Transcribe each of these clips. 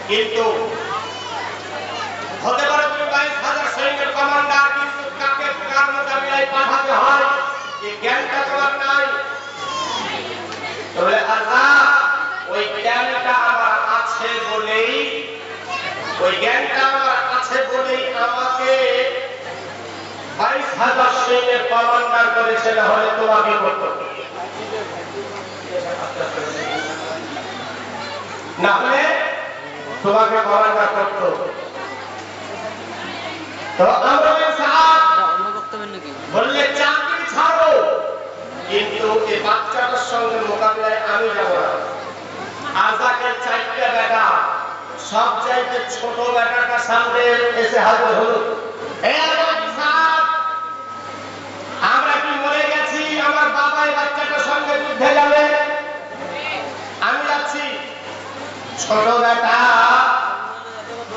কিন্তু হতে পারে তুমি 22,000 সৈন্যের কমান্ডার, কিন্তু কাকে কার মোকাবিলায় পাঠাতে হয় এই জ্ঞানটা তোমার নাই। তবে আল্লাহ ওই জ্ঞানটা আমার আছে বলেই, ওই জ্ঞানটা আমার আছে বলেই আমাকে 22,000 সৈন্যের কমান্ডার করেছে, না হলে তোমাকে করতো না, হলে তোমাকে কমান্ডার করতো। তো আমরা বললে চাকরি ছাড়ো, কিন্তু এই বাচ্চাটার সঙ্গে মোকাবিলায় আমি যাব না। আজাকের 4টা বেটা, সব চাইতে ছোট বেটাটা সামনে এসে হাজির হলো। আমরা কি মরে গেছি? আমার বাবা এই বাচ্চাটার সঙ্গে যুদ্ধে যাবে, আমি যাচ্ছি। ছোট বেটা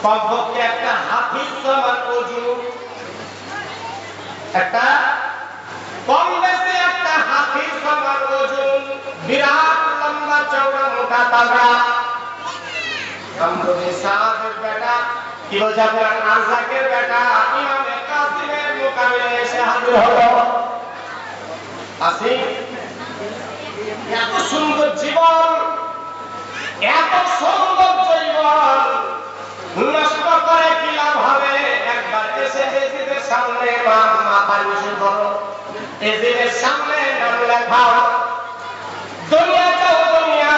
কমপক্ষে একটা হাফিজ সমান ওজন, একটা কম বেশি একটা হাফিজ সমান ওজন, বিরাট লম্বা চওড়া মোটা তাগড়া। আমরুল সাদের বেটা কি বলছে আপনার আরজাকের বেটা ইমামে কাসিমের মোকাবিলায় এসে হাজির হলো। আসি, এত সুন্দর জীবন, এত সুন্দর জীবন নষ্ট করে কি লাভ হবে? একবার এসে এজিদের সামনে মাথা নিচু করো, এজিদের সামনে নাম লেখাও। দুনিয়া চাও, দুনিয়া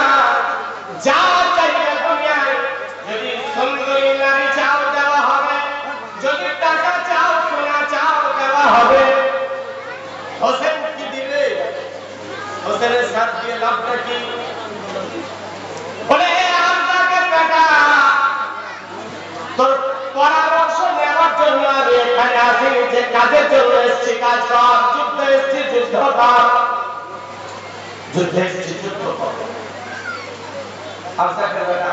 যা চাইবে দুনিয়ায়, যদি সুন্দরী নারী চাও দেওয়া হবে, যদি টাকা চাও সোনা চাও দেওয়া হবে। হোসেন কি দিবে? হোসেনের সাথ দিয়ে লাভটা কি? বলে আরজাকের বেটা, তোর পরামর্শ নেওয়ার জন্য আমি এখানে আসিনি, যে কাজের জন্য এসেছি কাজ কর, যুদ্ধে এসেছি যুদ্ধ কর, যুদ্ধে এসেছি যুদ্ধ কর। আরজাকের বেটা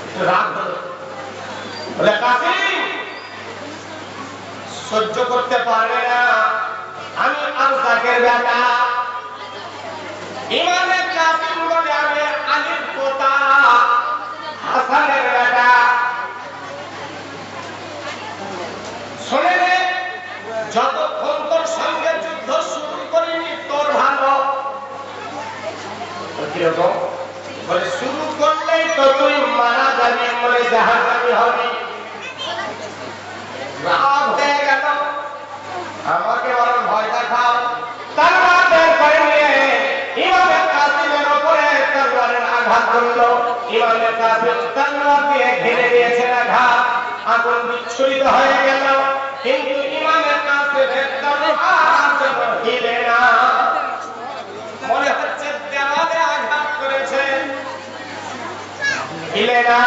একটু রাগ হলো, বলে কাসিম সহ্য করতে পারবে না, আমি আরজাকের বেটা। ইমামে কাসিম বলে আমি আলীর পোতা, হাসানের বেটা। শোনে রে, যতক্ষণ তোর সঙ্গে যুদ্ধ শুরু করিনি তোর ভালো। কিরকম? বলে শুরু করলেই তো তুই মারা যাবি, বলে জাহান্নামী হবি। রাগ হয়ে গেল, আমাকে বরং ভয় দেখাও। তরবার বের করে নিয়ে ইমামে কাসিমের উপরে তরবারের আঘাত করল। ইমামে কাসিম তরবার দিয়ে ঘিরে নিয়েছেন আঘাত, আগুন বিচ্ছুরিত হয়ে গেল, কিন্তু ইমামে কাসিমের তরবার যেন হিলে না। মনে হচ্ছে দেওয়ালে আঘাত করেছে, হিলে না।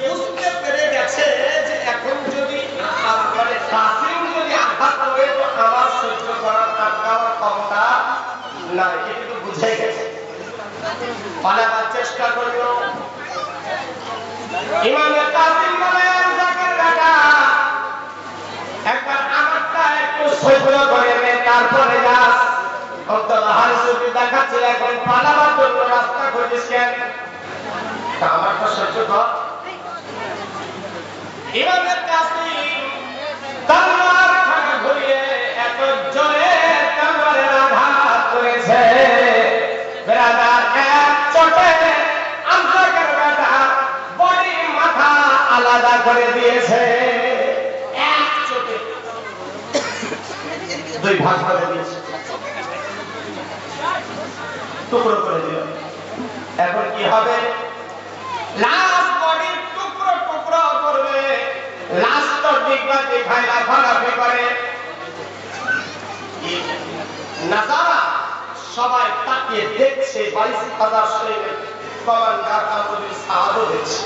বুঝতে পেরে গেছে যে এখন যদি মানে কাসিম যদি আঘাত করে তো আমার সহ্য করার ক্ষমতা নাই, কিন্তু বুঝে গেছে। পালাবার চেষ্টা করলো। ইমামে কাসিম বলে আরজাকের বেটা, একবার আমারটা একটু সহ্য করে নে, তারপরে যাস। অন্তরাহার ছবি দেখাচ্ছে, এখন পালাবার জন্য রাস্তা খুঁজিস কেন? আমারটা সহ্য কর। ইমামে কাসিম তরবার খানা ঘুরিয়ে এত জোরে তরবারের আঘাত করেছে, বেরাদার এক চোটে আরজাকের বেটা বডি মাথা আলাদা করে দিয়েছে। এক চোটে দুই ভাগ করে দিয়েছে, টুকরো করে দিল। এখন কি হবে? লাশ বডি টুকরো টুকরো করবে, লাশ তো দিকবা দেখায় লাফালাফি করে। নাজারা সবাই তাকিয়ে দেখছে, 22,000 সৈনিক কমান্ডার আমরুল সাদও দেখছে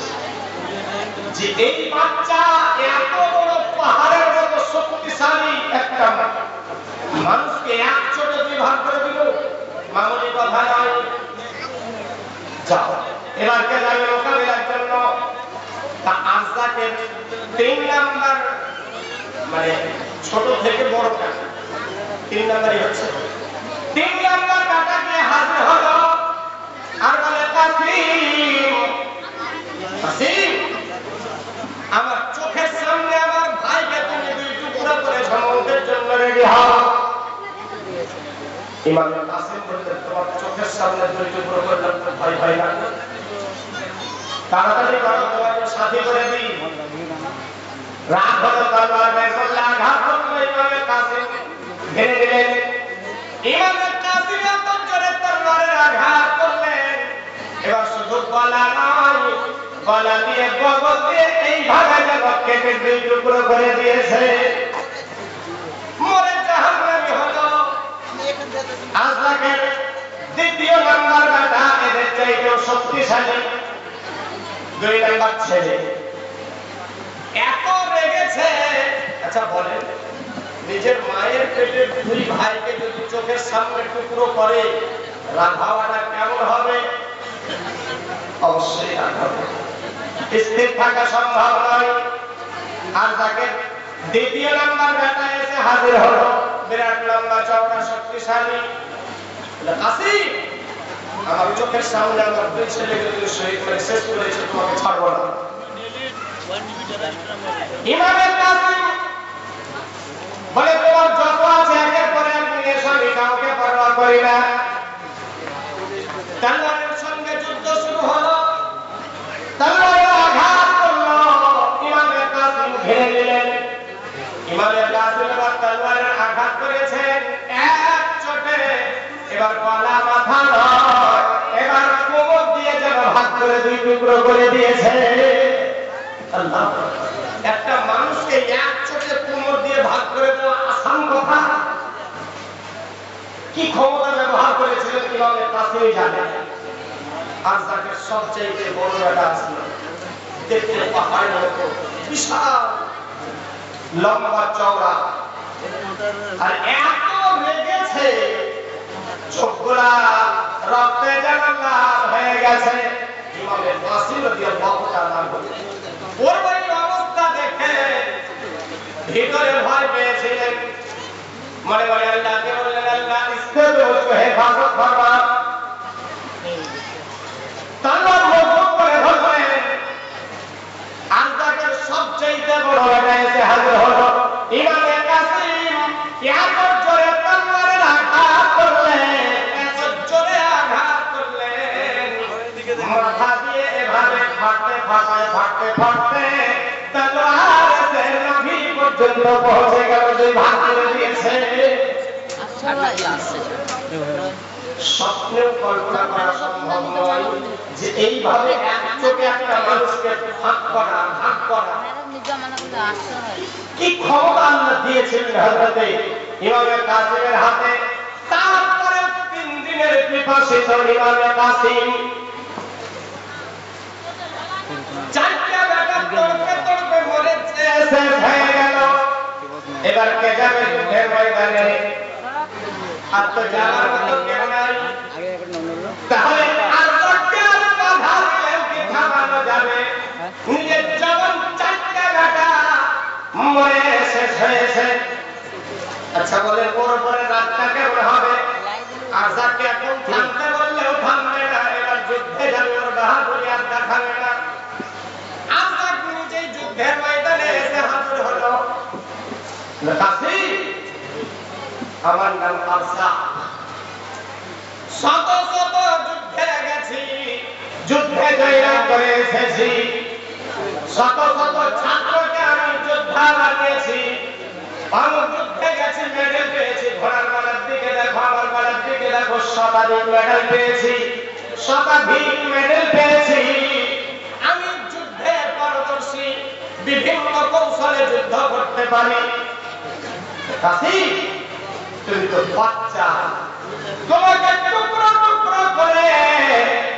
যে এই বাচ্চা এত বড় পাহাড়ের মতো শক্তিশালী একটা মানুষকে এক চোটে দুই ভাগ করে দিল। মামুলি কথা নয়। যাও এবার কে যাবে মোকাবিলার জন্য? তা আরজাকের 3 নাম্বার, মানে ছোট থেকে বড় কাটা 3 নাম্বারই হচ্ছে। 3 নাম্বার কাটা গিয়ে হাজির হলো। ইমাম কাসিম বললেন তোমার চোখের সামনে দুই টুকরো করলাম তো ভয় হয় না? তাড়াতাড়ি করো, তোমার সাথী করে দিই। রাগ হলো, তলোয়ার বের করলে আঘাত করলো ইমাম কাসিম, ঘিরে দিলেন। ইমাম কাসিম এত জোরে তলোয়ারের আঘাত করলেন, এবার শুধু গলা নয়, গলা দিয়ে বগল দিয়ে এইভাবে জগৎ কেটে দুই টুকরো করে দিয়েছে। মরে জাহান্নামী হলো আজরাকের দ্বিতীয় নাম্বার বেটা, এদের চাইতেও শক্তিশালী 2 নাম্বার ছেলে। এত রেগেছে। আচ্ছা বলেন, নিজের মায়ের পেটের 2 ভাইকে যদি চোখের সামনে টুকরো করে রাগ হওয়াটা কেমন হবে? অবশ্যই রাগ হবে, স্থির থাকা সম্ভব নয়। আর তাকে দ্বিতীয় নাম্বার বেটা এসে হাজির হলো, বিরাট লম্বা চওড়া শক্তিশালী। কাসিম, আমার চোখের সামনে আমার 2 ছেলেকে তুমি শহীদ করে শেষ করেছো, তোমাকে ছাড়বো না। ইমাম কাসিম বলে তোমার যত আছে একের পর এক নিয়ে এসো, আমি কাউকে পরোয়া করি না। তলোয়ারের সঙ্গে যুদ্ধ শুরু হলো, তলোয়ারের আঘাত করলো, ইমাম কাসিম ঘিরে নিলেন। ইমাম কাসিম এবার তলোয়ারের আঘাত করেছেন এক চোটে, এবার গলা মাথা নয়, এবার কোমর দিয়ে যেন ভাগ করে 2 টুকরো করে দিয়েছে। আল্লাহ, একটা মানুষকে এক চোটে কোমর দিয়ে ভাগ করে দেওয়া আসান কথা? কি ক্ষমতা ব্যবহার করেছিলেন ইমাম কাসিম জানেন। আর যাকে সবচেয়ে বড় বেটা ছিল, দেখতে পাহাড়ের মতো বিশাল লম্বা চওড়া, আর এত রেগেছে চোখগুলা রক্তে যেন লাল হয়ে গেছে। ইমাম কাসিম রাদিয়াল্লাহু তাআলা ওর ওই অবস্থা দেখে ভিতরে ভয় পেয়েছিলেন, মনে মনে আল্লাহকে বললেন, আল্লাহ ইসকে হেফাজত করবা। তলোয়ার মজবুত করে ধরলেন। আর তাকে সবচেয়ে বড় বেটা এসে হাজির হলো। ইমাম কাসিম এত জোরে তলোয়ারের আঘাত করলেন, এত জোরে আঘাত করলেন, মাথা দিয়ে এভাবে ফাটতে ফাটতে ফাটতে ফাটতে তলোয়ার এসে নাভি পর্যন্ত পৌঁছে গেল, 2 ভাগ করে দিয়েছে। স্বপ্নেও কল্পনা করা সম্ভব নয় যে এইভাবে এক চোখে একটা মানুষকে ভাগ করা। কি ক্ষমতা আল্লাহ দিয়েছিলেন হযরতে ইমাম কাসিমের হাতে। তারপরে 3 দিনের পিপাসিত ইমাম কাসিম 4টা বেটা তড়পে তড়পে মরেছে, শেষ হয়ে গেল। এবার কে যাবে যুদ্ধের ময়দানে? আর তো যাওয়ার মতো কেউ নাই। তাহলে আর বাধা দিলেন কি থামানো যাবে? নিজের জবান 4টা বেটা মরে শেষ হয়েছে। আচ্ছা বলেন, ওর পরে রাতটা কেমন হবে? আর যাকে এখন থামতে বললেও থামবে না, এবার যুদ্ধে যাবে, ওর বাহাদুরি আর দেখাবে না। আর যাক নিজেই যুদ্ধের ময়দানে এসে হাজির হলো। কাসিম, আমার নাম আরসা, শত শত যুদ্ধে গেছি, যুদ্ধে জয়লাভ করে এসেছি, শত শত ছাত্রকে আমি যোদ্ধা বানিয়েছি, আমি যুদ্ধে গেছি, মেডেল পেয়েছি। ঘোড়ার গলার দিকে দেখো, আমার গলার দিকে দেখো, শতাধিক মেডেল পেয়েছি, শতাধিক মেডেল পেয়েছি। আমি যুদ্ধে পারদর্শী, বিভিন্ন কৌশলে যুদ্ধ করতে পারি। কাসিম, তুমি তো বাচ্চা, তোমাকে টুকরো টুকরো করে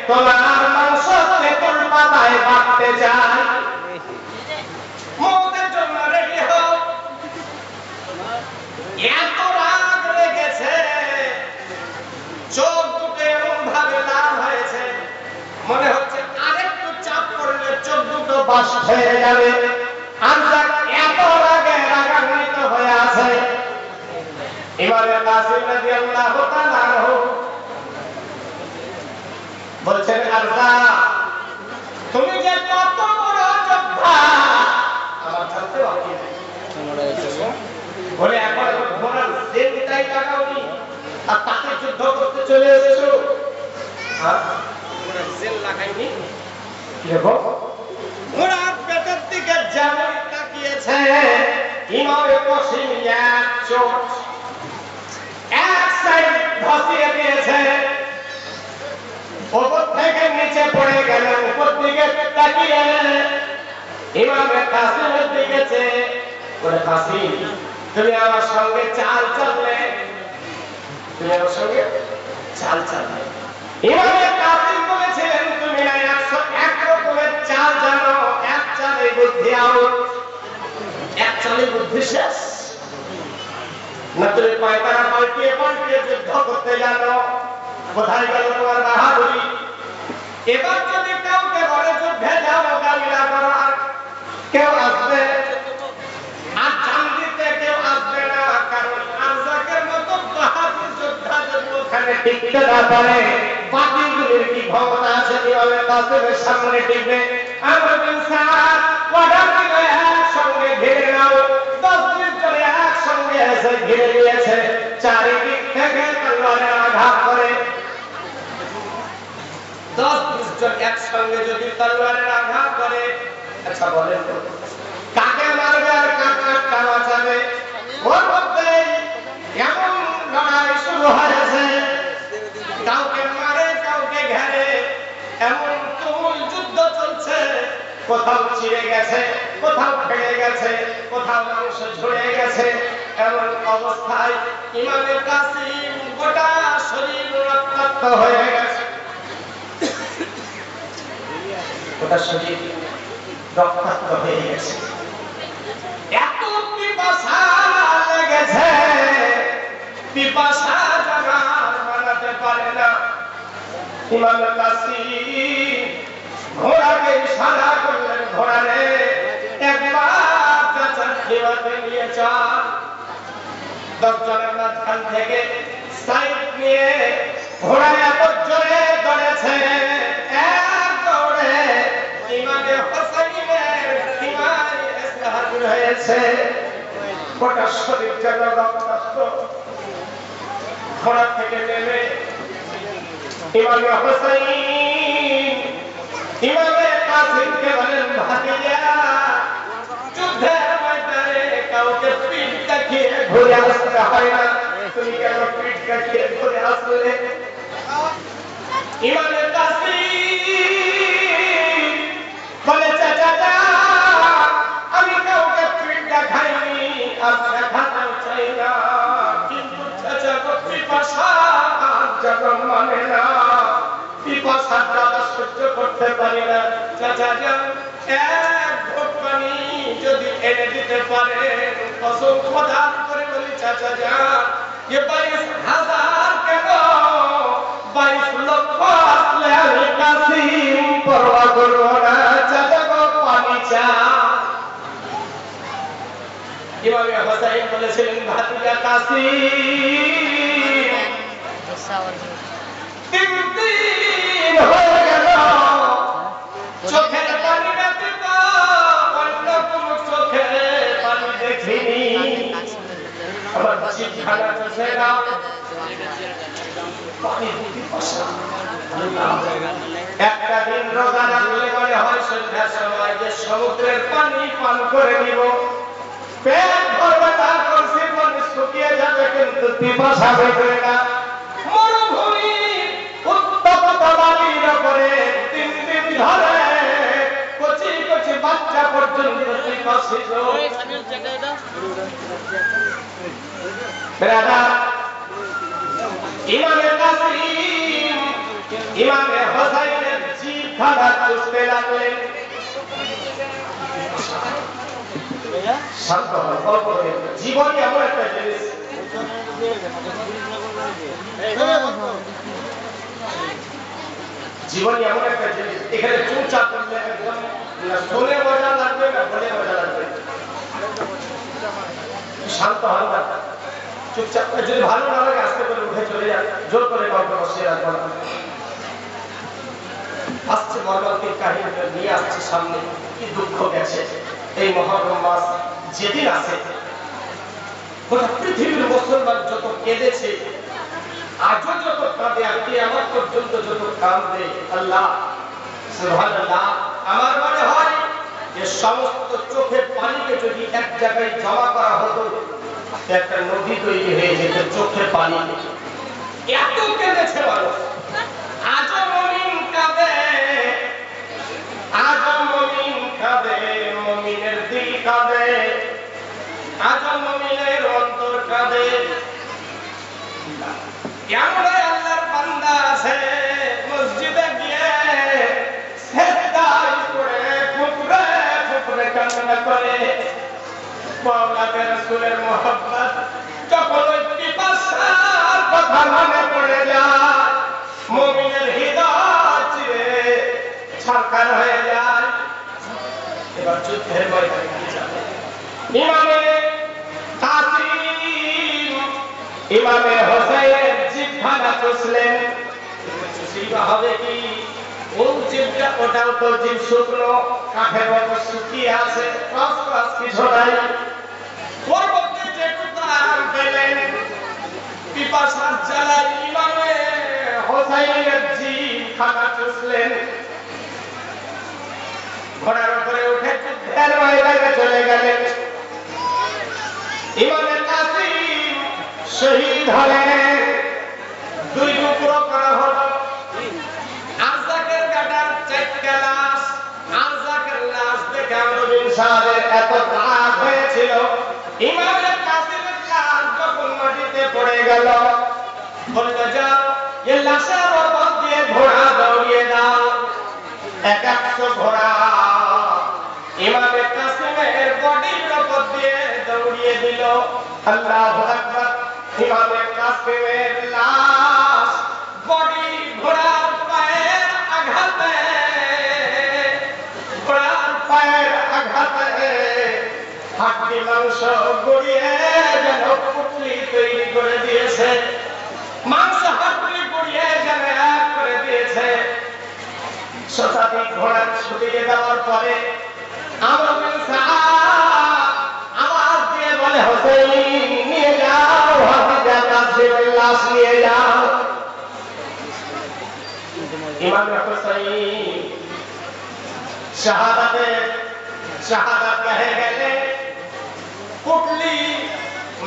তোমার মাংস তেঁতুল পাতায় বাঁধতে চাই। মৌতের জন্য রেডি হও। এত রাগ লেগেছে, চোখ দুটো এমন ভাবে লাল হয়েছে, মনে হচ্ছে আরেকটু চাপ পড়লে চোখ দুটো বাষ্প হয়ে যাবে। আর এত রাগে রাগান্বিত হয়ে আছে। ইমাম কাসিম রাদিয়াল্লাহু তাআলা বলছেন, আরসা, তুমি যে কত বড় যোদ্ধা আমার জানতে বাকি নেই। বলে এখন ঘোড়ার সেনটাই লাগাওনি, আর তাকে যুদ্ধ দেখো ঘোড়ার পেটের দিকে যেমন তাকিয়েছে ইমামে কাসিম এক চোট এক সাইড ধসিয়ে দিয়েছে উপর থেকে নিচে পড়ে গেল উপর দিকে তাকিয়ে ইমামে কাসিমের দিকে চেয়ে বলে কাসিম তুমি আমার সঙ্গে চাল চাললে তুমি আমার সঙ্গে চাল চাললে ইমামে কাসিম বলেছিলেন তুমি না 101 রকমের চাল জানো এক চালে বুদ্ধি আউট এক চালে বুদ্ধি শেষ না তুমি পায়তারা পাল্টিয়ে পাল্টিয়ে যুদ্ধ করতে জানো কোথায় গেল তোমার বাহাদুরি এবার যদি কাউকে বলে যুদ্ধে যাও মোকাবিলা করো আর কেউ আসবে আর জান দিতে কেউ আসবে না কারণ আরজাকের মতো বাহাদুর যোদ্ধা যদি ওখানে টিকতে না পারে বাকিগুলির কি ক্ষমতা আছে কিভাবে কাসিমের সামনে টিকবে আমরা বিনসার ওয়ার্ডার দিলে একসঙ্গে ঘিরে নাও 10 জন একসঙ্গে এসে ঘিরে নিয়েছে চারিদিক থেকে তলোয়ারের আঘাত করে 10-20 জন একসঙ্গে যদি তলোয়ারের আঘাত করে আচ্ছা বলেন তো কাকে মারবে আর কাকে বাঁচাবে ওর মধ্যে এমন লড়াই শুরু হয়েছে কাউকে মারে কাউকে ঘেরে এমন তুমুল যুদ্ধ চলছে কোথাও ছিঁড়ে গেছে কোথাও ফেটে গেছে কোথাও মাংস ঝরে গেছে এমন অবস্থায় ইমামে কাসিম গোটা শরীর রক্তাক্ত হয়ে গেছে গোটা শরীর রক্তাক্ত হয়ে গেছে এত পিপাসা লেগেছে পিপাসা জানার মানাতে পারে না ইমাম কাসিম ঘোড়াকে ইশারা করলেন ঘোড়া রে একবার চাচার খেয়াতে নিয়ে চল 10 জনের মাঝখান থেকে সাইড নিয়ে ঘোড়া এত জোরে দৌড়েছে এক দৌড়ে ইমামে হোসেনের সীমায় এসে হাজির হয়েছে গোটা শরীর যেন রক্তাক্ত ঘোড়া থেকে নেমে ইমামে হোসেন ইমামে কাসিমকে বলেন ভাতিজা যুদ্ধের ময়দানে কাউকে পিঠ দেখিয়ে ঘুরে আসতে হয় না তুমি কেন পিঠ দেখিয়ে ঘুরে আসলে ইমামে কাসিম বলে চাচা আমি কাউকে পিঠ দেখাইনি আর দেখাতেও চাই না কিন্তু চাচা পিপাসা যখন মানে না পিপাসার জ্বালা সহ্য করতে পারি না চাচা যান এক ঘট পানি যদি এনে দিতে পারে কসম খোদা করে বলি চাচা যান ये 22,000 কেন 22 লক্ষ আসলে আমি কাসিম পরোয়া করব না চাচা গো পানি চা ইমামে হোসেন বলেছিলেন ভাতিজা কাসিম তিন হয়ে গেল চোখের পানি ব্যতীত অন্য কোনো চোখে পানি দেখিনি আমার জিহ্বাটা চলছে না পানি পিপাসা একটা দিন রোজা রাখলে মনে হয় সন্ধ্যার সময় যে সমুদ্রের পানি পান করে নিব পেট ভরবে তার কলসি পানি শুকিয়ে যাবে কিন্তু পিপাসা বেরোবে না মরুভূমি উত্তপ্ত বালির উপরে 3 দিন ধরে কচি কচি বাচ্চা পর্যন্ত পিপাসিত ব্রাদার ইমামে কাসিম ইমামে হোসেনের জিভ খানা চুষতে লাগলেন শান্ত হয় অল্প জীবনই এমন একটা জিনিস জীবনই এমন একটা জিনিস এখানে চুপচাপ করলে একদম না শুনে মজা লাগবে না বলে মজা লাগবে শান্ত হন না চুপচাপ যদি ভালো না লাগে আস্তে করে উঠে চলে যান জোর করে কাউকে বসিয়ে রাখবেন আসছে মর্মান্তিক কাহিনী নিয়ে আসছে সামনে কি দুঃখ গেছে এই মহরম মাস যেদিন আসে গোটা পৃথিবীর মুসলমান যত কেঁদেছে আজও যত কাঁদে আর কিয়ামত পর্যন্ত যত কাঁদবে আল্লাহ সুবহানাল্লাহ আমার মনে হয় যে সমস্ত চোখের পানিকে যদি এক জায়গায় জমা করা হতো একটা নদী তৈরি হয়ে যেত চোখের পানি। এত কেঁদেছে মানুষ। আজও মুমিন কাঁদে, আজও মুমিন কাঁদে, মুমিনের দিল কাঁদে, আজও মুমিনের অন্তর কাঁদে। এমন আল্লাহর বান্দা আছে মসজিদে গিয়ে সেজদায় পড়ে ফুকরে ফুকরে কান্না করে। মাওলানা রাসূলের মোহাব্বত যখন ওই পিপাসার কথা মনে পড়ে যায়, মুমিনের হৃদয় চিরে ছারখার হয়ে যায়। এবার যুদ্ধের ময়দানে কি যাবে? ইমামে কাসিম, ইমামে হোসেন জিহ্বাটা চুষলেন। চুষিবা হবে কি? ও জিহ্বা, ওটাও তো জিভ শুকনো, কাঠের মতো শুকিয়ে আছে, রস কিছু নাই। ওর মধ্যে যেটুকু আরাম পেলেন, পিপাসার জ্বালায় ইমামে হোসেনের জিহ্বাটা চুষলেন। ঘোড়ার উপরে উঠে যুদ্ধের ময়দানে চলে গেলেন। ইমামে কাসিম শহীদ হলেন। দুই টুকরো করা হলো। আরজাকের গাটার চারটা লাশ। আরজাকের লাশ দেখে আমর বিন সাদের এত রাগ হয়েছিল, ইমামে কাসিমের লাশ যখন মাটিতে পড়ে গেল, বলল যাও এই লাশের উপর দিয়ে ঘোড়া দৌড়িয়ে দাও। 100 ঘোড়া ইমামে কাসিমের বডির উপর দিয়ে দৌড়িয়ে দিল। আল্লাহু আকবার। ইমামে কাসিমের লাশ বডি ঘোড়ার পায়ের আঘাতে, ঘোড়ার পায়ের আঘাতে হাড্ডি মাংস গড়িয়ে যেন পুটলি তৈরি করে দিয়েছে। মাংস হাড্ডি গড়িয়ে যেন এক করে দিয়েছে। শতাধিক ঘোড়া ছুটিয়ে দেওয়ার পরে আমর বিন সাদ আওয়াজ দিয়ে বলে, হোসেন নিয়ে যাও, হাফিজা কাসিমের লাশ নিয়ে যাও। ইমাম হোসেন শাহাদাত হয়ে গেলে পুটলি,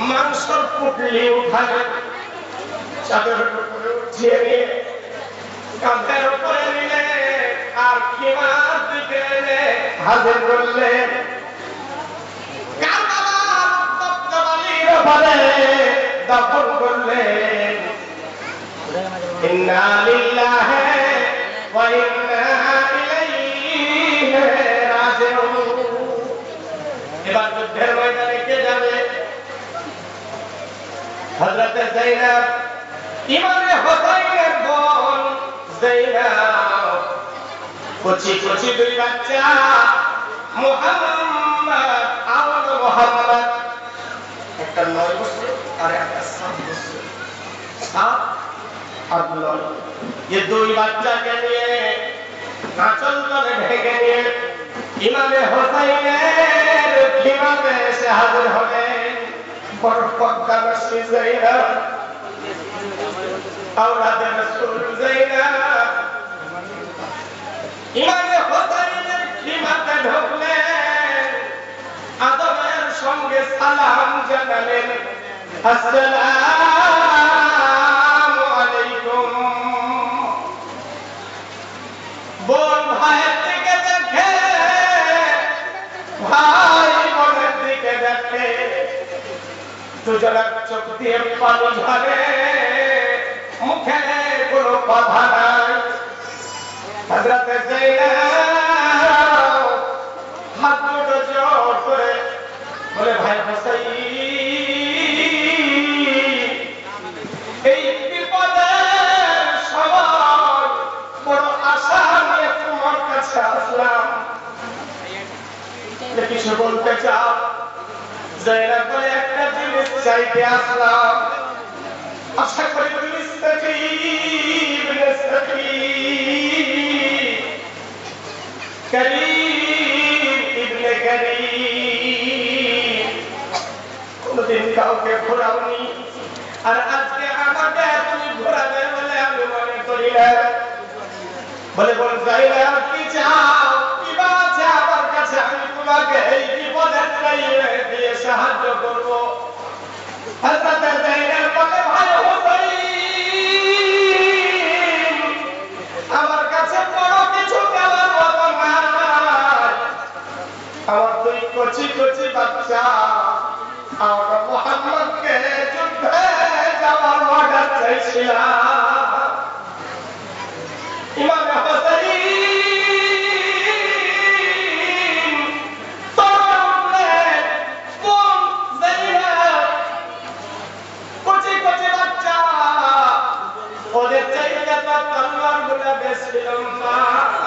মাংসর পুটলি উঠালে চাদরের উপরে উঠিয়ে নিয়ে কাঁধের উপরে নিলে আর কিমার দিকে এনে হাজির করলেন। কারবালার তপ্তবালির উপরে দাফন করলেন। ইন্না লিল্লাহি ওয়া ইন্না ইলাইহি রাজিউন। এবার যুদ্ধের ময়দানে কে যাবে? হযরত যায়েনব, ইমামে হোসেনের বোন যায়েনব। কচি কচি দুই বাচ্চা, মুহাম্মদ আর মুহাম্মদ। একটা 9 বছর আর একটা 7 বছর। 7 আর 9, এই দুই বাচ্চাকে নিয়ে নাচল তলে ঢেকে নিয়ে ইমামে হোসেনের খিমাতে এসে হাজির হলেন। বড় পর্দা নশী যায়েনব, আওলাদে রাসূল যায়েনব ইমামে হোসেনের খিমাতে ঢুকলেন। আদবের সঙ্গে সালাম জানালেন, আসসালামু আলাইকুম। বোন ভাইয়ের দিকে দেখে, ভাই বোনের দিকে দেখে, দুজনের চোখ দিয়ে পানি ঝরে, মুখে কোনো কথা নাই। হযরত যায়েনব হাত দুটো জোড় করে বলে, ভাই হোসেন, এই বিপদের সময় বড় আশা নিয়ে তোমার কাছে আসলাম, কিছু বলতে চাও? যায়েনব বলে, একটা জিনিস চাইতে আসলাম। আশা করি কোনদিন কাউকে ঘোরাওনি, আর আজকে আমাকে তুমি ঘোরাবে বলে আমি মনে করি না। বলে, বল যায়েনব কি চাও? কি তোমাকে এই বিপদের টাইমে দিয়ে সাহায্য করব। হযরত যায়েদ বলে ভাই হুসাইন আমার কাছে বড় কিছু দেওয়ার মতো নাই, আমার দুই কচি কচি বাচ্চা আমরা মুহাম্মদকে যুদ্ধে যাওয়ার অর্ডার চাইছিলাম। ইমাম হুসাইন তোমরা কোন যায়েদ কচি কচি বাচ্চা ওদের চাইতে তো তলোয়ার গুলা বেশ লম্বা,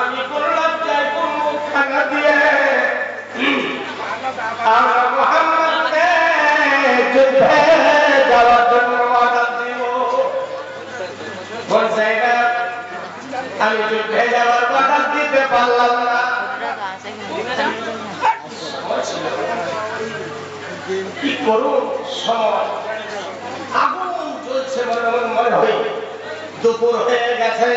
আমি কোন লজ্জায় কোন মুখখানা দিয়ে আমরা মুহাম্মদকে যুদ্ধে যাওয়ার জন্য অর্ডার দিব। বলছে আমি যুদ্ধে যাওয়ার অর্ডার দিতে পারলাম না। কি করুন সময়, আগুন চলছে মনে হয় দুপুর হয়ে গেছে।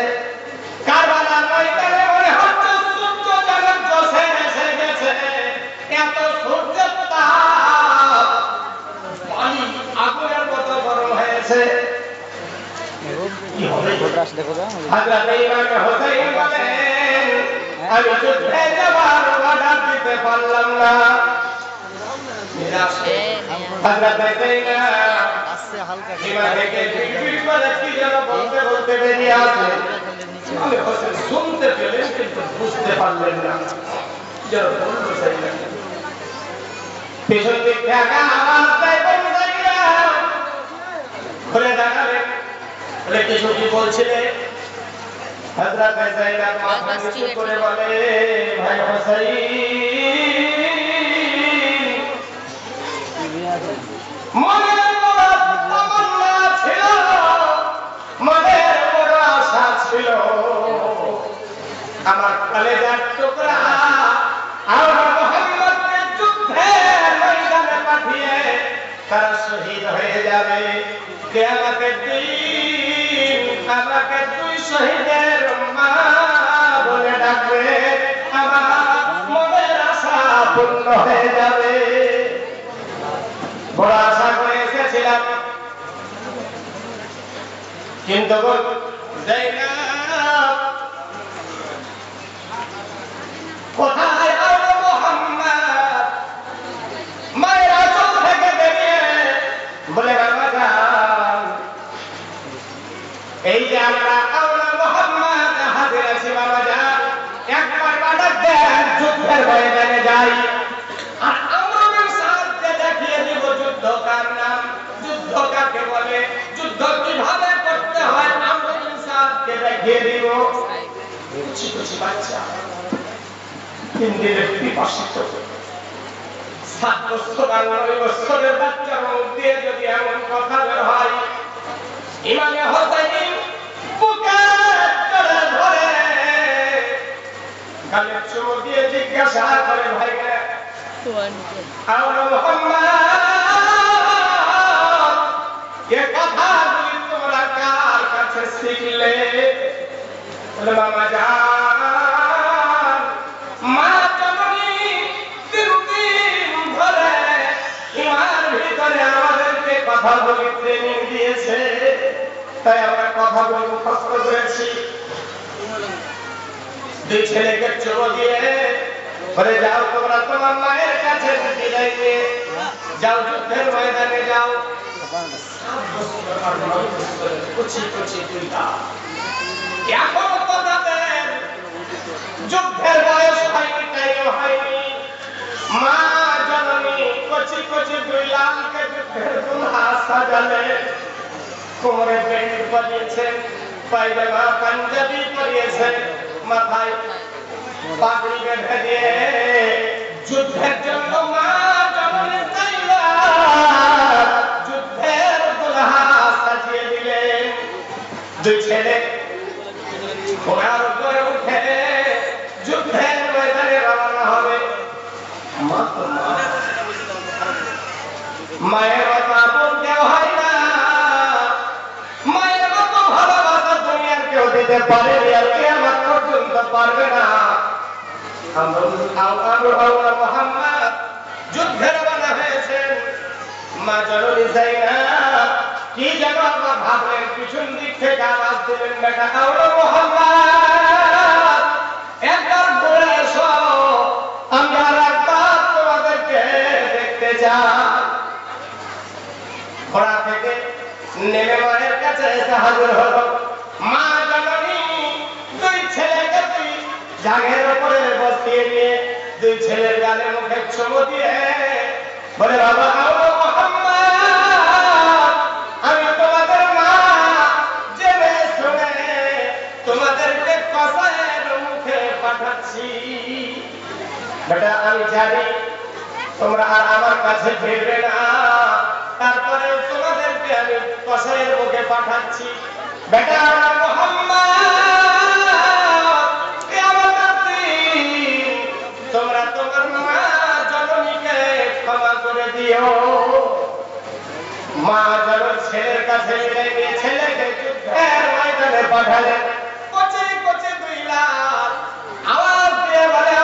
কারবালার ময়দানে মনে হচ্ছে সূর্য যেন জোশে এসে গেছে, এত সূর্যের তাপ পানি আগুনের মতো গরম হয়েছে। কি হবে হযরত ইমাম হুসাইন বলেন আমি যুদ্ধে যাওয়ার অর্ডার দিতে পারলাম না। হযরত বলতে বেরিয়ে আসে, শুনতে পেলেন কিন্তু বুঝতে পারলেন না। পিছন দিক থেকে আওয়াজ দেয় ঘুরে দাঁড়ালেন, বলে কিছু কি বলছিলে? হযরত যায়েদ মাথা নিচু করে বলে ভাই হুসাইন মনের বড় তামান্না ছিল, মনের বড় আশা ছিল, আমার কলেজার টুকরা আমার মুহাম্মদকে যুদ্ধের ময়দানে পাঠিয়ে তারা শহীদ হয়ে যাবে। কিয়ামতের দিন আমাকে দুই শহীদের মা বলে ডাকবে, আমার মনের আশা পূর্ণ হয়ে যাবে। বড় আশা করে এসেছিলাম, কিন্তু কোথায় আলো মুহাম্মদ মায়ের আঁচল থেকে বেরিয়ে বলে বাবা যান এই যে আমরা আওলা মুহাম্মদ হাজির আছি, বাবা যান একবার বাধা দেন যুদ্ধের ময়দানে যাই, আর আমরা সাহায্যে দেখিয়ে দিব যুদ্ধ কার নাম, যুদ্ধ কাকে বলে, যুদ্ধ কিভাবে করতে হয় আমরা সাহায্যে দেখিয়ে দিব। কুচি কুচি বাচ্চা হিন্দির বিপাশিত 7 বছর আর 9 বছরের বাচ্চার মুখ দিয়ে যদি এমন কথা বের হয়, ইমাম হুসাইন বুকে জড়িয়ে ধরে গালে চুমু দিয়ে জিজ্ঞাসা করে ভাই আওলা মুহাম্মদ এ কথাগুলি তোমরা কার কাছে শিখলে? বলে বাবা যান মা জননী দিন ধরে ইমার ভিতরে আমাদেরকে কথা বলে ট্রেনিং দিয়েছে, তাই আমরা কথা বলে মুখস্থ করেছি। দুই ছেলেকে চুমু দিয়ে বলে যাও তোমরা তোমার মায়ের কাছে বিদায় নিয়ে যাও, যুদ্ধের ময়দানে যাও। কুচি কুচি দুইটা এখন তাদের যুদ্ধের বয়স হয়নি, টাইম হয়নি, মা জননী কচি কচি দুই লালকে যুদ্ধের দুলহা সাজালে, কোমরে বেল্ট পরিয়েছেন, পায়জামা পাঞ্জাবি পরিয়েছেন, মাথায় পাগড়ি বেঁধে দিয়ে যুদ্ধের জন্য মা জননী যুদ্ধের দুলহা সাজিয়ে দিলেন। দুই ছেলে ঘোড়ার উপরে উঠে যুদ্ধের ময়দানে রওনা হবে। মায়ের মতো আপন কেউ হয় না, মায়ের মতো ভালোবাসা দুনিয়ার কেউ দিতে পারে আর কিয়ামত পর্যন্ত পারবে না। মুহাম্মদ যুদ্ধের রওনা হয়েছেন। মা জননী যায়নাব কি যেন ভাবলেন, পিছন দিক থেকে আওয়াজ দিলেন, বেটা আওলা মুহাম্মদ একবার ঘুরে এসো, আমরা একবার তোমাদেরকে দেখতে চাই। ঘোড়া থেকে নেমে মায়ের কাছে এসে হাজির হলো। মা জননী দুই ছেলেকে দুই জাগের উপরে বসিয়ে নিয়ে দুই ছেলের গালে মুখে চুমু দিয়ে বলে, বাবা আওলা মুহাম্মদ, আমি তোমাদের মা জেনে শুনে তোমাদেরকে কসাইয়ের মুখে পাঠাচ্ছি। বেটা আমি জানি তোমরা আর আমার কাছে ফিরবে না, তারপরে তোমাদেরকে আমি কসাইয়ের মুখে পাঠাচ্ছি। বেটা আওলা মুহাম্মদ, কিয়ামতের দিন তোমরা তোমার মা জননীকে ক্ষমা করে দিও। মা জননী ছেলের কাছে নিয়ে ছেলেকে যুদ্ধের ময়দানে পাঠালেন। কচি কচি দুই লাল আওয়াজ দিয়ে বলে,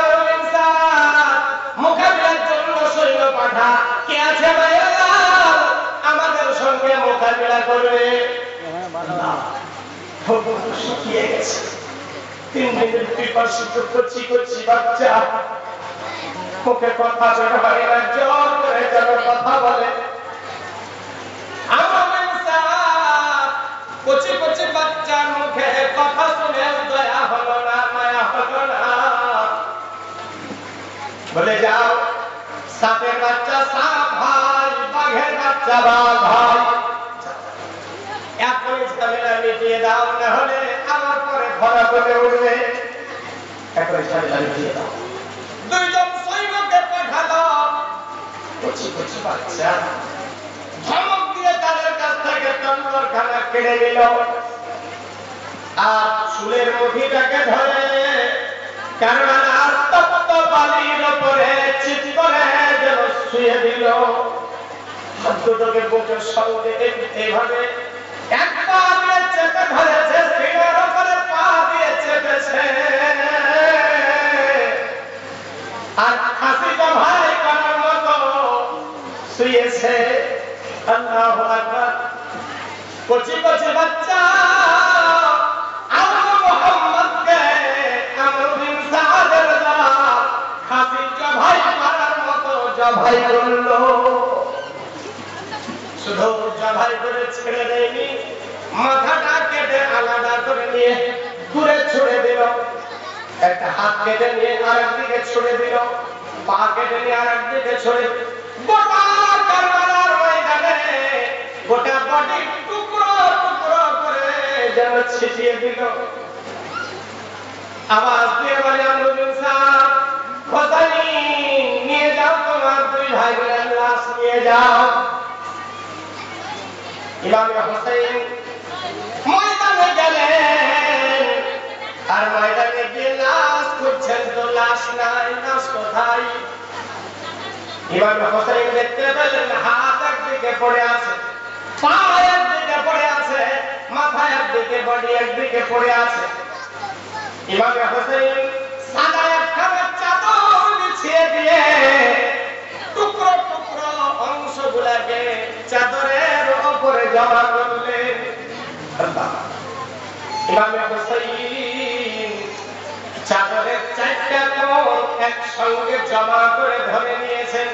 মোকাবিলার জন্য সৈন্য পাঠা, কে আছে আমাদের সঙ্গে মোকাবিলা করবে। শুকিয়ে গেছে, 3 দিনের পিপাসিত কচি কচি বাচ্চা, মুখে কথা বের হয় না, জোর করে যেন কথা বলে। কচি কচি বাচ্চার মুখে কথা শুনে দয়া হলো না, মায়া হলো না। বলে যাও, সাপের বাচ্চা সাপ ভাই, বাঘের বাচ্চা বাঘ ভাই, এখন ঝামেলা মিটিয়ে দাও, না হলে আমার পরে খরা করে উঠবে। এখন ঝামেলা মিটিয়ে দাও। দুইজন সৈন্যকে পাঠালো। কচি কচি বাচ্চা ধমক দিয়ে তাদের কাছ থেকে তলোয়ারখানা কেড়ে নিল আর চুলের মুঠিটাকে ধরে কারণ তপ্ত বালির উপরে চিত করে যেন শুয়ে দিল। হাত দুটোকে বুকের সঙ্গে এইভাবে একবার চেপে ধরেছে, সিনার উপরে পা দিয়ে চেপেছে আর হাসি জমাই করার মতো শুয়েছে। আল্লাহু আকবার। কচি কচি বাচ্চা আওলা মুহাম্মদকে আমর বিন সাদের দ্বারা হাসি জমাই করার মতো জমাই করলো। শুধু জমাই করে ছেড়ে দেয়নি, মাথাটা কেটে আলাদা করে নিয়ে দূরে ছুড়ে দিল। একটা হাত কেটে নিয়ে আরেকদিকে ছুড়ে দিল, পা কেটে নিয়ে আরেকদিকে ছুড়ে, গোটা কারবালার ময়দানে গোটা বডি টুকরো টুকরো করে যেন ছিটিয়ে দিল। আওয়াজ দিয়ে বলে, আমর বিন সাদ, হোসাইন নিয়ে যাও, তোমার দুই ভাইয়ের লাশ নিয়ে যাও। ইমাম হোসেন ময়দানে গেলেন আর ময়দানে গিয়ে লাশ খুঁজছেন, তো লাশ নাই, লাশ কোথায়? ইমাম হোসেন দেখতে পেলেন হাত একদিকে পড়ে আছে, পা একদিকে পড়ে আছে, মাথা একদিকে, বডি একদিকে পড়ে আছে। ইমাম হোসেন সাদা একখানা চাদর বিছিয়ে দিয়ে টুকরো টুকরো অংশগুলোকে চাদরের উপরে জমা করলেন। ইমাম হোসেন চাদরের 4টা কোণ একসঙ্গে জমা করে ধরে নিয়েছেন,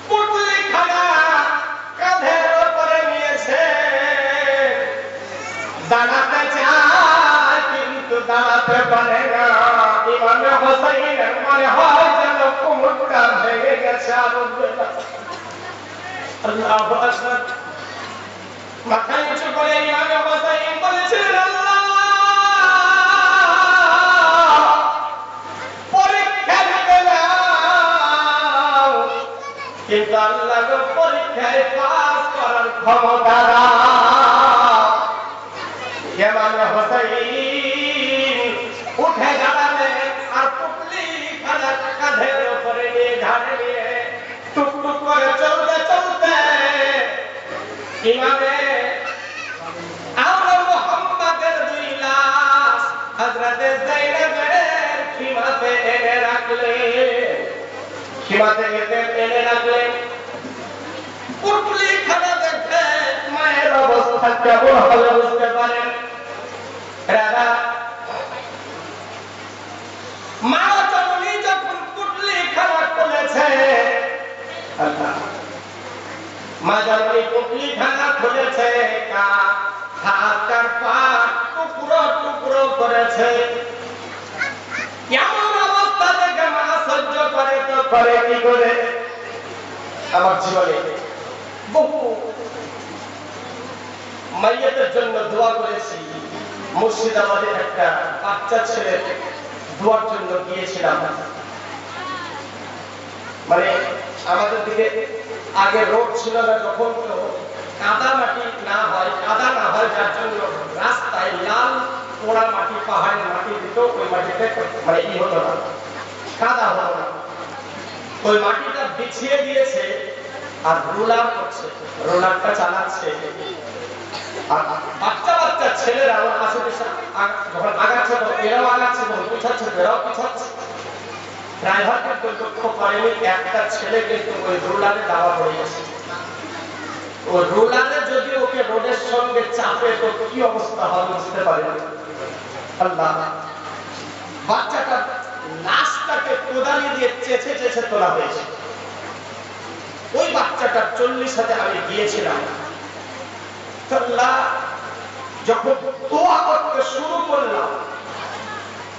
পুটলিখানা কাঁধের উপরে নিয়েছে। দাঁড়াতে চায় কিন্তু দাঁড়াতে পারে না। ইমাম হোসেনের মনে হয় যেন কোমরটা ভেঙে গেছে। আল্লাহু আকবার। মাথা নিচু করে ইমাম হোসেন বলেছিলেন, আল্লাহ পরীক্ষা নিতে দাও, কিন্তু আল্লাহ পরীক্ষায় পাস করার ক্ষমতা দাও। ইমাম হোসেন উঠে দাঁড়ালেন আর পুটলিখানা কাঁধের উপরে নিয়ে ঘাড়ে নিয়ে টুকটুক করে চলতে চলতে ইমামে আওলা মুহাম্মদের দুই লাশ হযরতে যায়েদের খিমাত সীমাতে এনে রাখলেন পুটলি খানা দেখে মায়ের অবস্থা কেমন হবে বুঝতে পারেন রাধা মা জননী যখন পুটলি খানা খুলেছে আল্লাহ মা জননী পুটলি খানা খুলেছে হাতের পা টুকরো টুকরো করেছে এমন অবস্থা দেখে মা সহ্য করে তো করে কি করে আমার জীবনে বহু মাইয়াতের জন্য দোয়া করেছি মুর্শিদাবাদের একটা বাচ্চা ছেলে দোয়ার জন্য গিয়েছিলাম মানে আমাদের দিকে আগে রোড ছিল না যখন কাদা মাটি না হয় যার জন্য রাস্তায় লাল পোড়া মাটি পাহাড়ের মাটি দিত ওই মাটিতে মানে ই হতো না কাদা হতো না ওই মাটিটা বিছিয়ে দিয়েছে আর রোলার করছে রোলারটা চালাচ্ছে আর বাচ্চা বাচ্চা ছেলেরা আমার আশেপাশে যখন আগাচ্ছে এরাও আগাচ্ছে যখন পিছাচ্ছে এরাও পিছাচ্ছে ড্রাইভারকে লক্ষ্য করেনি একটা ছেলে কিন্তু ওই রোলারে দাওয়া পড়ে গেছে ও রোলারে যদি ওকে রোডের সঙ্গে চাপে তো কি অবস্থা হবে বুঝতে পারেন আল্লাহ বাচ্চাটা লাশটাকে কোদালি দিয়ে চেঁচে চেঁচে তোলা হয়েছে ওই বাচ্চাটা 40 হাতে আমি গিয়েছিলাম আল্লাহ যখন দোয়া করতে শুরু করলাম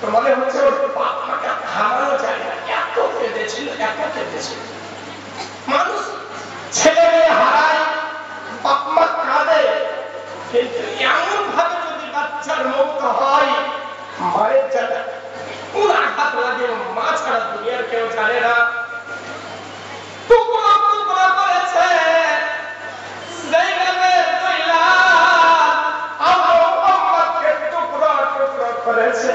তো মনে হচ্ছে ওর বাপ মাকে থামানো যায় না এত কেঁদেছিল মানুষ ছেলে মেয়ে হারায় বাপ মা কাঁদে কিন্তু এমন ভাবে যদি বাচ্চার মুক্ত হয় মায়ের জানা কোন আঘাত লাগে মা ছাড়া দুনিয়ার কেউ জানে না টুকরো টুকরো করেছে করেছে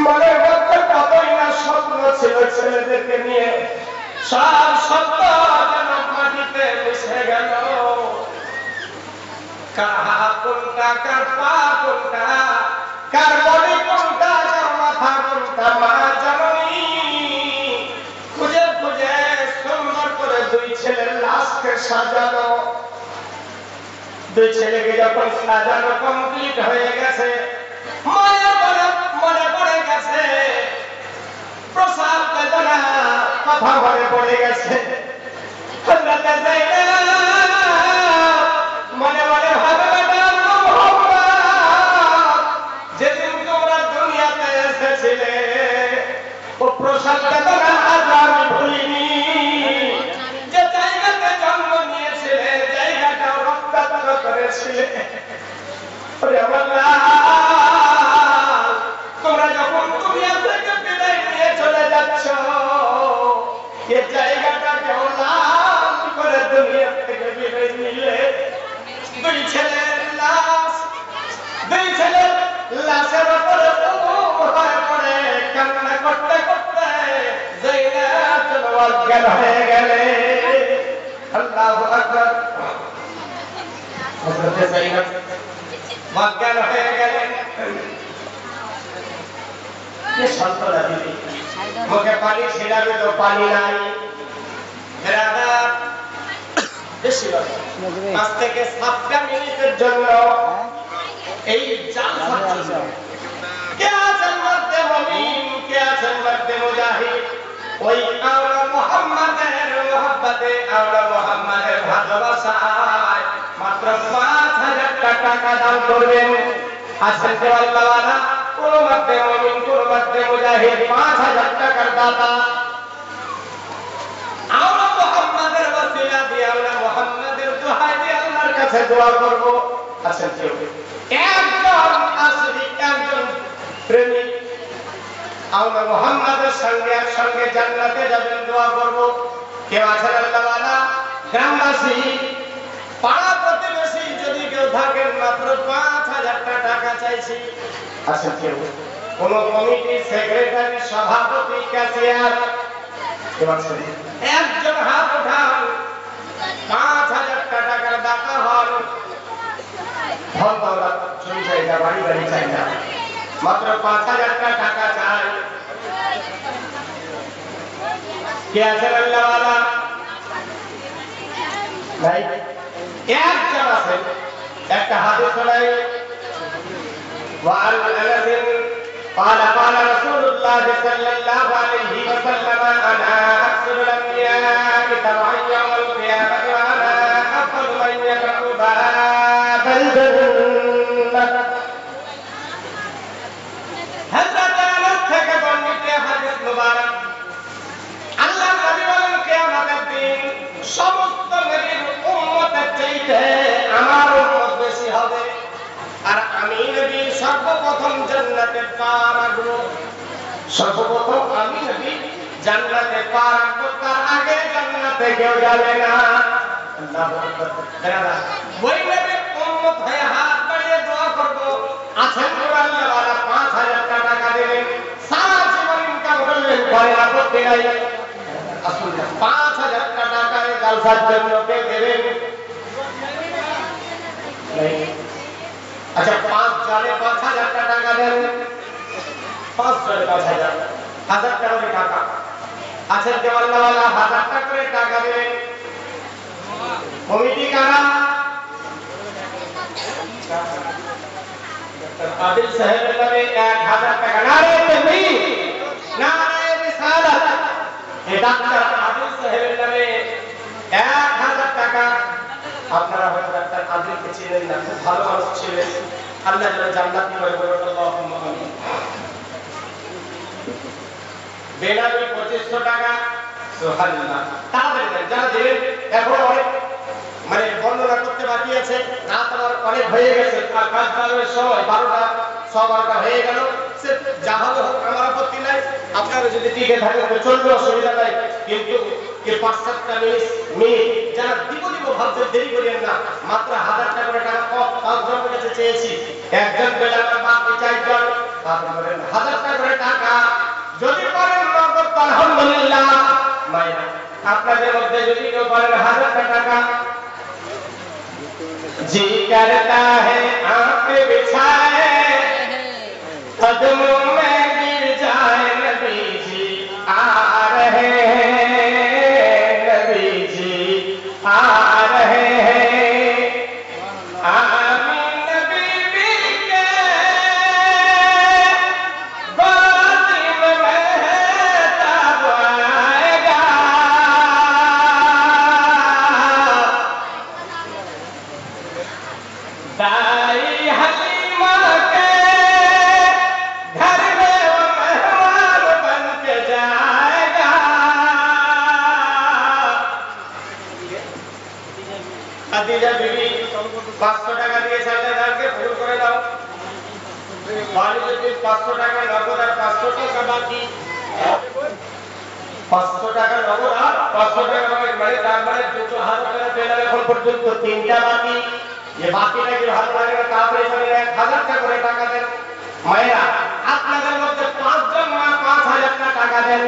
মনের মধ্যে কতই না স্বপ্ন ছিল ছেলেদেরকে নিয়ে সব স্বপ্ন যেন মাটিতে মিশে গেল কার হাত কোনটা কার পা কোনটা কার বডি কোনটা কার মাথা কোনটা মা জননী খুঁজে খুঁজে সুন্দর করে দুই ছেলের লাশকে সাজানো দুই ছেলেকে যখন সাজানো কমপ্লিট হয়ে গেছে মনে পড়ে গেছে প্রসাদ বেদনা কথা মনে পড়ে গেছে মনে মনে ভাবে যেদিন তোমরা দুনিয়াতে এসেছিলে ও প্রসাদ বেদনা আজ আমি ভুলিনি যে জায়গাতে জন্ম নিয়েছিলে জায়গাটাও রক্তাক্ত করেছিলে তোমরা যখন দুনিয়া থেকে বিদায় নিয়ে চলে যাচ্ছ এই জায়গাটাকে লাল করে দুনিয়া থেকে বিদায় নিলে দুই ছেলের লাশের উপরে পড়ে কান্না করতে করতে অজ্ঞান হয়ে গেলে আল্লাহু আকবার অজ্ঞান হয়ে গেলেন মুখে পানি ছিলাবে তো পানি নাই বেশি 5 থেকে 7 মিনিটের জন্য এই জালসার জন্য কে আছেন মধ্যে মুমিন কে আছেন মধ্যে মুজাহিদ ওই আওলা মুহাম্মাদের মহব্বতে আওলা মুহাম্মাদের ভালোবাসায় মাত্র 5000 টাকা দান করবেন আছেন তো আল্লাহ ওয়ালা কোন মধ্যে মুমিন কোন মধ্যে মুজাহিদ 5000 টাকার দাতা আওলা মুহাম্মাদের ওসিলা দিয়ে আওলা মুহাম্মাদের দোহাই দিয়ে আল্লাহর কাছে দোয়া করব আছেন কেউ একজন আসরি একজন প্রেমিক আওলা মুহাম্মাদের সঙ্গে একসঙ্গে জান্নাতে যাবেন দোয়া করব কেউ আছেন আল্লাহ ওয়ালা গ্রামবাসী পাড়া প্রতিবেশী যদি কেউ থাকেন মাত্র 5000 টাকা চাইছি আচ্ছা কেউ কোন কমিটি সেক্রেটারি সভাপতি ক্যাশিয়ার একজন হাত উঠান 5000 টাকার দাতা হন ধন দৌলত জমি জায়গা বাড়ি গাড়ি মাত্র 5000 টাকা চাই। কে আছেন আল্লাহ ওয়ালা? ভাই একজন আছেন। একটা হাদিস শোনাই। وعن أنس قال قال رسول الله صلى الله عليه وسلم أنا أكثر الأنبياء تبعا يوم القيامة وأنا أفضل من يقرأ باب الجنة। حضرت أنس থেকে বর্ণিত হাদিস মুবারক। আল্লাহর নবী বলেন কিয়ামতের দিন সমস্ত নবীর উম্মতের চাইতে আমার উম্মত বেশি হবে, আর আমি নবী সর্বপ্রথম জান্নাতে পা রাখব। সর্বপ্রথম আমি নবী জান্নাতে পা রাখব, তার আগে জান্নাতে কেউ যাবে না। আল্লাহু আকবার। দাদা ওই নবীর উম্মত হয়ে হাত বাড়িয়ে দোয়া করব, আছেন আল্লাহ ওয়ালা 5000 টাকা দেবেন, সারা জীবন ইনকাম করলেন, পরে আপত্তি নাই। আসলে 5000 টাকা জালসার জন্য কে দেবেন? আচ্ছা 5 জনে 5000 টাকা দেন, 5 জনে 5000, 1000 টাকা করে টাকা আছে। দেওয়াল্লাওয়ালা 1000 টাকা করে টাকা দেবেন। কমিটি কারা? আদিল সাহেবের নামে 1000 টাকা। নারে তাকবীর, নারে রিসালাত। এই ডাক্তার আদিল সাহেবের নামে 1000 টাকা। আপনারা হয়তো ডাক্তার আদিলকে চিনেন না, খুব ভালো মানুষ ছিলেন, আল্লাহ যেন জান্নাত করে বলুন আল্লাহুম্মা আমিন। বেনামি 2500 টাকা। সুবহানাল্লাহ। তাড়াতাড়ি দেন, যারা দিলেন এখন অনেক মানে বর্ণনা করতে বাকি আছে, রাত আমার অনেক হয়ে গেছে, আর কাজ কাজের সময় 12টা 12:15 হয়ে গেল। সে যা হবে হোক, আমার আপত্তি নাই। আপনারা যদি টিকে থাকেন তো চলবে, অসুবিধা নাই, কিন্তু এই 5-7টা মিনিট যারা দিব ভাবতে দেরি করেন না। মাত্র 1000 টাকা করে টাকা 5 জনের কাছে চেয়েছি, একজন পেলে আমার বাকি 4 জন। আপনারা বলেন 1000 টাকা করে টাকা যদি পারেন নগদ আলহামদুলিল্লাহ। মায়েরা আপনাদের মধ্যে যদি কেউ পারেন 1000 টাকা, जी करता है आंख बिछाए कदमों में गिर जाए, नबी जी आ रहे हैं, नबी जी आ रहे हैं। आमीन नबी के गोद में महताब आएगा, दाई हलीमा के घर में वो मेहमान बन के जाएगा। খাদিজা বিবি 500 টাকা দিয়ে সাজাদারকে ফুল করে দাও। খালিদ 500 টাকা নগদ আর 500 টাকা বাকি। 500 টাকা নগদ আর 500 টাকা বাকি, মানে তার মানে 2000 টাকা পেলাম এখন পর্যন্ত, 3টা বাকি। ये বাকিটা কি ভালো লাগে না? তাড়াতাড়ি করে 1000 টাকা করে টাকা দেন। মায়েরা আপনাদের মধ্যে 5 জন মা 5000 টাকা দেন।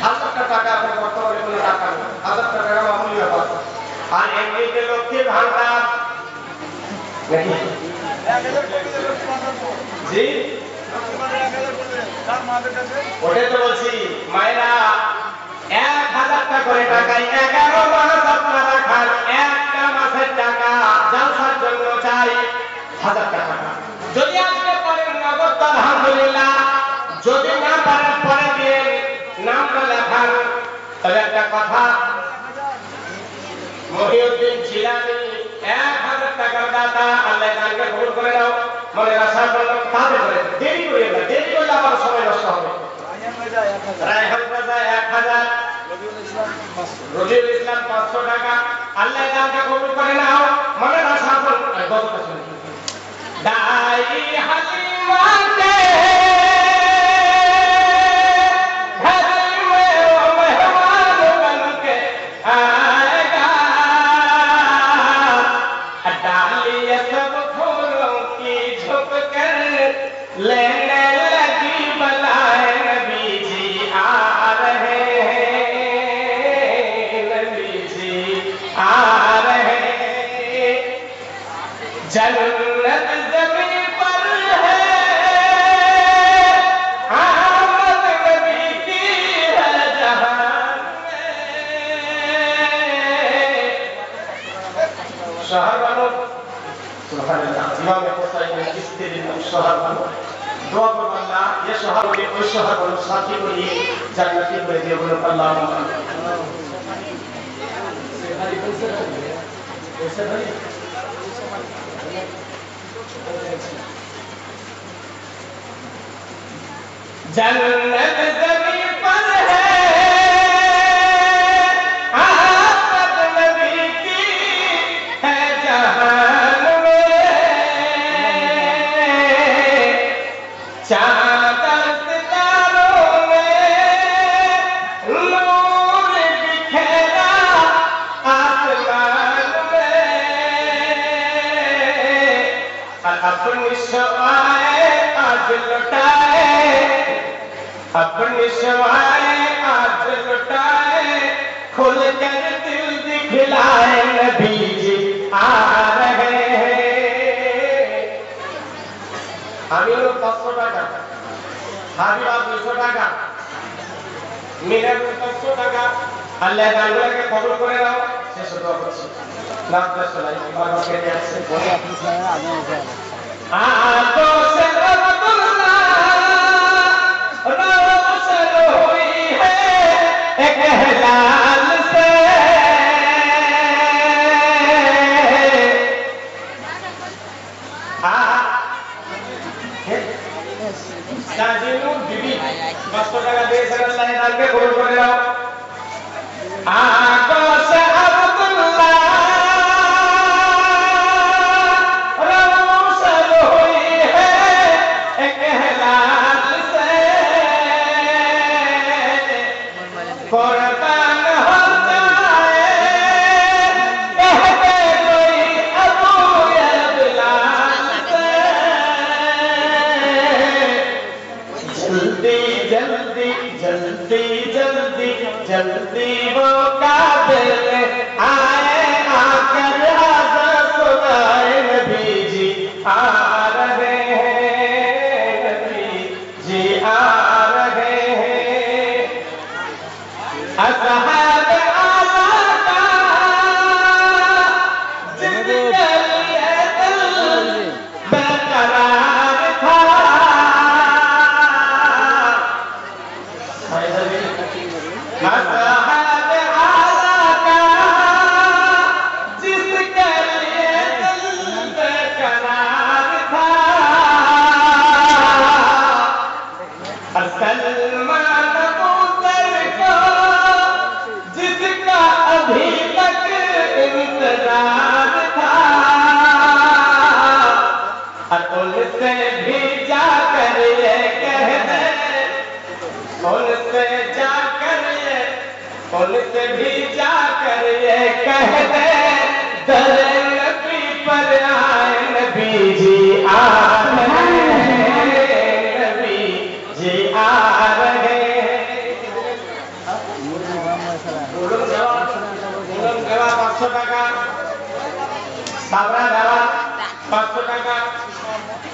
1000 টাকা আপনার বর্তমানে কোনো টাকা নেই, 1000 টাকা মামুলি ব্যাপার। আর এমনিতে লক্ষ্মীর ভান্ডার নাকি জি ওটাই তো বলছি। মায়েরা 1000 টাকা করে টাকায় 11 মাস আপনারা খান, একটা মাসের টাকা জালসার জন্য চাই 1000 টাকা। যদি আপনি পারেন নগদ আলহামদুলিল্লাহ, যদি না পারেন পরে দিয়ে নামটা লেখান। তবে একটা কথা, মহিউদ্দিন জিলানী 1000 টাকার দাতা, আল্লাহ তাকে কবুল করে নাও। মনে আশা করলাম তাদের করে দেরি করিও না, দেরি করলে আমার সময় নষ্ট হবে। রায়হান রাজা 1000, রবিউল ইসলাম 500 টাকা, আল্লাহ তাকে কবুল করে নাও। মনে আশা করলাম দাই হালিমা কে लेने लगी बलाए, नबी जी आ रहे हैं, नबी जी आ रहे हैं। जन्नत जमीन पर है, সুবহানাল্লাহ ইমামে হুসাইন কিস্তির শহর দোয়া করব আল্লাহ এই শহরকে ওই শহর সাথী করে জান্নাতি করে দিয়ে বলুন আল্লাহুম্মা जन्नत ज़मीन पर है आमद नबी की है जहान में चाँद सितारों में नूर बिखेरा आसमान में अपनी शवाए आज लुटाए अपनी शवाए आज लुटाए खुल कर दिल दिखलाए नबी जी आ रहे हैं आमिर 500 টাকা হাবিবা 200 টাকা মিনার 500 টাকা আল্লাহ দানগুলোকে কবুল করে নাও শেষ দোয়া করছি নামটা শোনাই বাবাকে নিয়ে আসছে বলে আপনি সারা আগে আতো সে রহমতুল্লাহ रोशन हुई है एक हलाल से साजिनू बीबी 500 টাকা দিয়েছেন আল্লাহ তাআলাকে কবুল করে নাও आंखों से अब्दुल्लाह रोशन हुई है एक हलाल से कुर्बान हो जाए कहते कोई अबू या बिलाल से जल्दी जल्दी जल्दी जल्दी जल्दी वो काबिल आए आकर आजा सुनाए नबी जी आ रहे हैं नबी जी आ रहे हैं असहाब आला का जिनके लिए दिल बेकरार था असहाब आला का जिसके लिए दिल बेकरार था सलमान उतर को जिसका अभी तक इंतजार था उनसे भी जाकर ये कह दे उनसे भी जाकर ये कह दे दर नबी पर आए नबी जी आ रहे हैं नबी जी आ रहे हैं उलम देवा 500 টাকা साबरा देवा 500 টাকা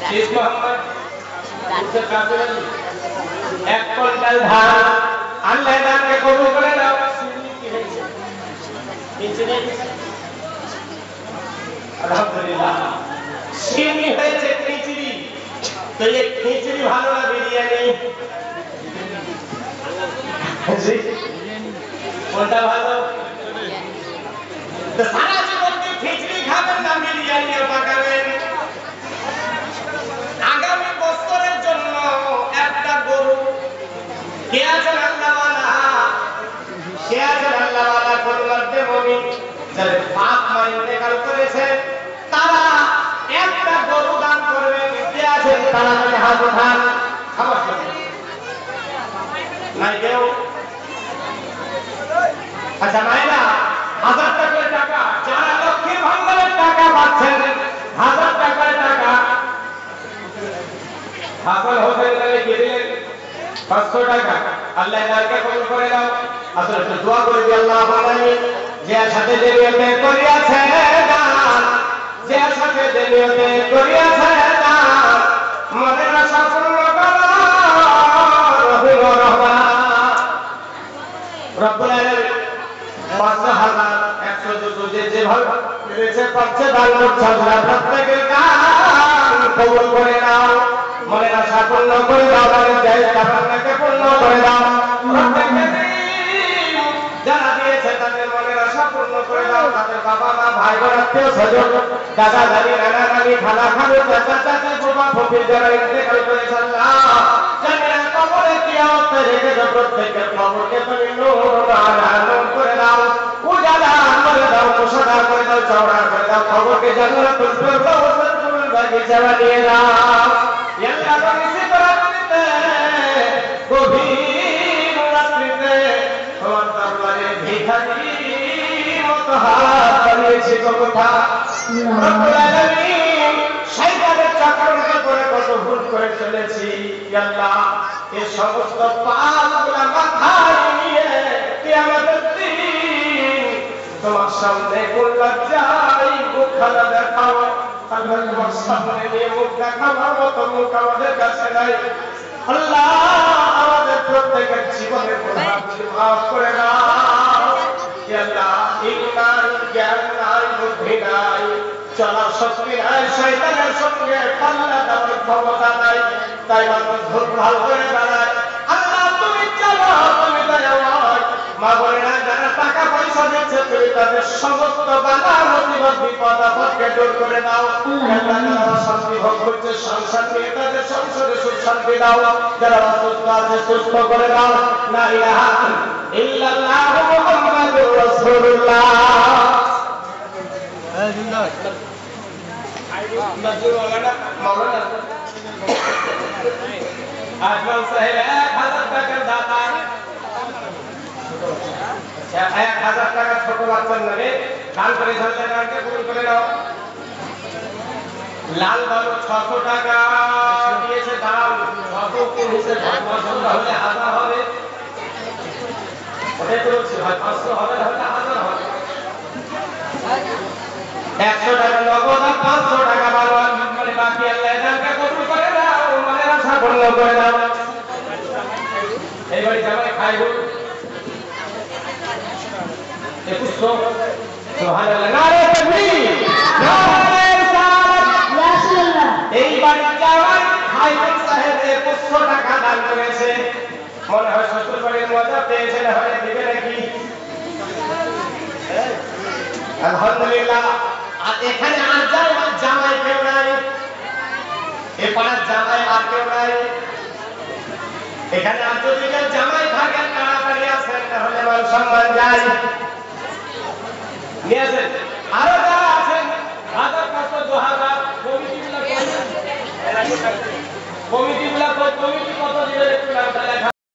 शेख मोहम्मद उसे काफिर एक कुंटल धान अल्लाह दानকে কবুল করে দাও আলহামদুলিল্লাহ সিনি হয়েছে খিচুড়ি তো এই খিচুড়ি ভালো না বিরিয়ানি জি কোনটা ভালো তো সারা জীবন কি খিচুড়ি খাবেন না বিরিয়ানি পাকাবেন আগামী বছরের জন্য একটা গরু কে আছেন আল্লাহওয়ালা কে আছেন আল্লাহওয়ালা গরু মধ্যে মুমিন যারা পাপ ইন্তেকাল করেছে তারা একটা গরু দান করবেন কে আছেন তারা যদি হাত উঠান খাবার নাই কেউ আচ্ছা মাইনা 1000 টাকা যারা লক্ষ্মীর ভান্ডারের টাকা পাচ্ছেন 1000 টাকা হাসান হোসেন কে দিলেন 500 টাকা আল্লাহ তাআলাকে কবুল করে দাও আসলে একটু দোয়া করে দি আল্লাহ আলামিন যে সাথে দেরিতে করিয়াছে দান যে সাথে দেরিতে করিয়াছে দান মনের আশা পূর্ণ করো রহিম রহমান রব্বুল আলামিন 5000 100 যেভাবে পেরেছে করছে দান করছে আল্লাহ প্রত্যেকের কাজ কবুল করে নাও মনের আশা পূর্ণ করে দাও মনের দেশ তাকে পূর্ণ করে দাও যারা দিয়েছে তাদের মনের আশা পূর্ণ করে দাও তাদের বাবা মা ভাই বোন আত্মীয় স্বজন দাদা দাদি নানা নানি খালা খালু চাচা চাচি ফুফা ফুফি যারা ইন্তেকাল করেছে আল্লাহ জানেন কবরে কিয়ামতে রেখেছো প্রত্যেকের কবরকে তুমি নূর আলোক করে দাও উজালা করে দাও মুসাদা করে দাও চওড়া করে দাও কবরকে জান্নাতুল ফেরদাউসের বাগিচা বানিয়ে দাও আল্লাহ তুমি সিদরাতে গভীর রাত্রিতে তোমার দরবারে ভিখারি মতো হাত বাড়িয়েছি কথা রব্বুল আলামিন শয়তানের চক্রান্তে পড়ে কত ভুল করে চলেছি আল্লাহ এই সমস্ত পাপগুলো মাথায় নিয়ে কিয়ামতের দিন তোমার সামনে কোন লজ্জায় মুখখানা দেখাও আল্লাহ তোমার সামনে নিয়ে মুখ দেখাবার মতো মুখ আমাদের কাছে নাই আল্লাহ আমাদের প্রত্যেকের জীবনের গুনাহগুলো মাফ করে দাও আল্লাহ ইমান জ্ঞান নাই বুদ্ধি নাই চলার শক্তি নাই শয়তানের সঙ্গে পাল্লা দেওয়ার ক্ষমতা নাই তাই মানুষ ভুল ভাল করে দাঁড়ায় আল্লাহ তুমি চলো তুমি দয়াময় মা বোনেরা যারা টাকা পয়সা দিচ্ছে তুমি তাদের সমস্ত বাধা মুসিবত বিপদ আপদকে দূর করে দাও আল্লাহ যারা শান্তি ভোগ করছে সংসার নিয়ে তাদের সংসারে সুখ শান্তি দাও যারা অসুস্থ আছে সুস্থ করে দাও লা ইলাহা ইল্লাল্লাহু মুহাম্মাদুর রাসূলুল্লাহ আজমাল সাহেব 1000 টাকার দাতা 1000 টাকা ছোট বাচ্চার নামে দান করে সন্তানকে কবুল করে নাও লাল বাবু 600 টাকা দিয়েছে দান 600 কে নিচে পছন্দ হলে 1000 হবে ওটাই তো বলছি হয় 500 হবে হলে 1000 হবে 100 টাকা নগদ আর 500 টাকা বাবা মানে বাকি আল্লাহ দানকে কবুল করে দাও মনের আশা পূর্ণ করে দাও এইবারে জামাই খাইব 2100 সুবহানাল্লাহ নারে তাকবীর নারে রিসালাত রাসূলুল্লাহ এইবার জামাই খাইবুল সাহেব 2100 টাকা দান করেছে মনে হয় শ্বশুর বাড়ির মজা পেয়েছে না হয় দিবে নাকি আলহামদুলিল্লাহ আর এখানে আর জামাই কেউ নাই এ পাড়ার জামাই আর কেউ নাই এখানে আর যদি কেউ জামাই থাকেন তাড়াতাড়ি আসেন তাহলে মান সম্মান যায় নিয়ে আসেন